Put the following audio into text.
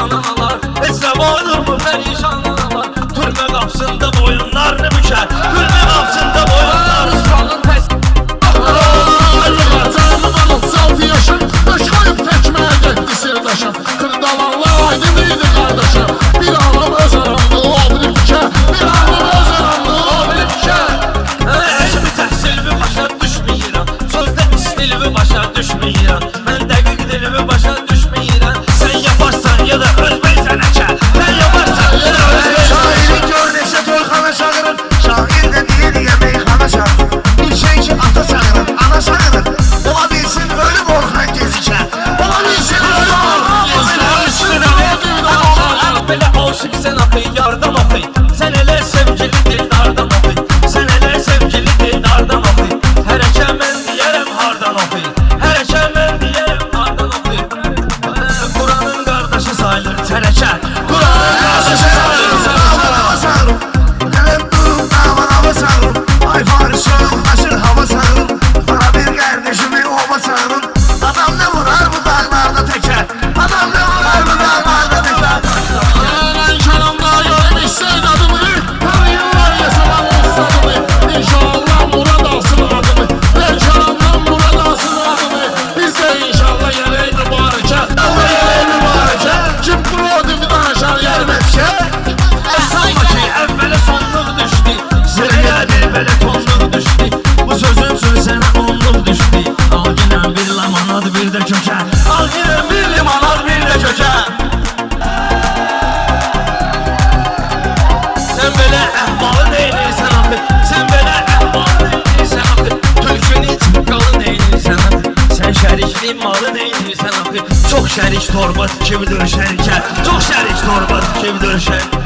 perişan analar. Heç nə vardır bu perişan analar. Türmə qapısında boyunlarını büker, türmə qapısında boyunlarını salın təs. Canım 36 yaşım, döş koyup tekmeye gitti sirdaşım. Kırdalanlar aydın iyiydi kardeşim. Bir anam öz aramlığı o biri büke, bir anam öz aramlığı o biri büke. Elmi təhsilimi başa düşməyirəm, sözdə istilimi başa düşməyirəm. Mən dəqiq dilimi başa düşməyirəm. Sən yaparsan ya da özbək sənəkə, sən yaparsan ya da özbək sənəkə. Şairin gör neçə toyxana çağırır, şair də deyə meyxana çağırır. Bir şey ki ata çağırır, ana çağırır. Ola bilsin ölüm Orxan Gezikə, ola bilsin ölüm Orxan Gezikə. Belə aşık sən axı yardan axı, sən elə sevgili dildardan axı, sən elə sevgili dildardan axı. Hərəkə mən deyərəm hardan axı, hərəkə mən deyərəm hardan axı. Quranın qardaşı sayılır tərəkə, Quranın qardaşı sayılır tərəkə. Gəlib durum davan hava çağırır, ay Faris soyuqlaşır hava çağırır. Bana bir qardeşimi ova çağırır. Adam ne vurar bu dağlarda təkər, adam ne vurar bu dağlarda təkər. Gelen canımda görmüş sevdadımı, her yıllar yaşamam ustadımı. İnşallah Murad alsın adımı, ben canımdan Murad alsın adımı. Biz de inşallah yereği mübareke, yereği mübareke. Kim bu ödümü danışar yer mefşe? Sanma ki əvvələ sonluq düşdü, sıraya bir belə tonluq düşdü. Bu sözün üçün sənə onluq düşdü. Al ginən bir lamanad bir də kökə, al ginən bir limonad bir də kökə. Sən belə əhvalı neynirsən axı, sən belə əhvalı neynirsən axı. Tülkünü çıxqalı neynirsən axı, sən şərikli malı neynirsən axı. Çox şərik torba tikib dönüşərkə, çox şərik torba tikib dönüşərkə.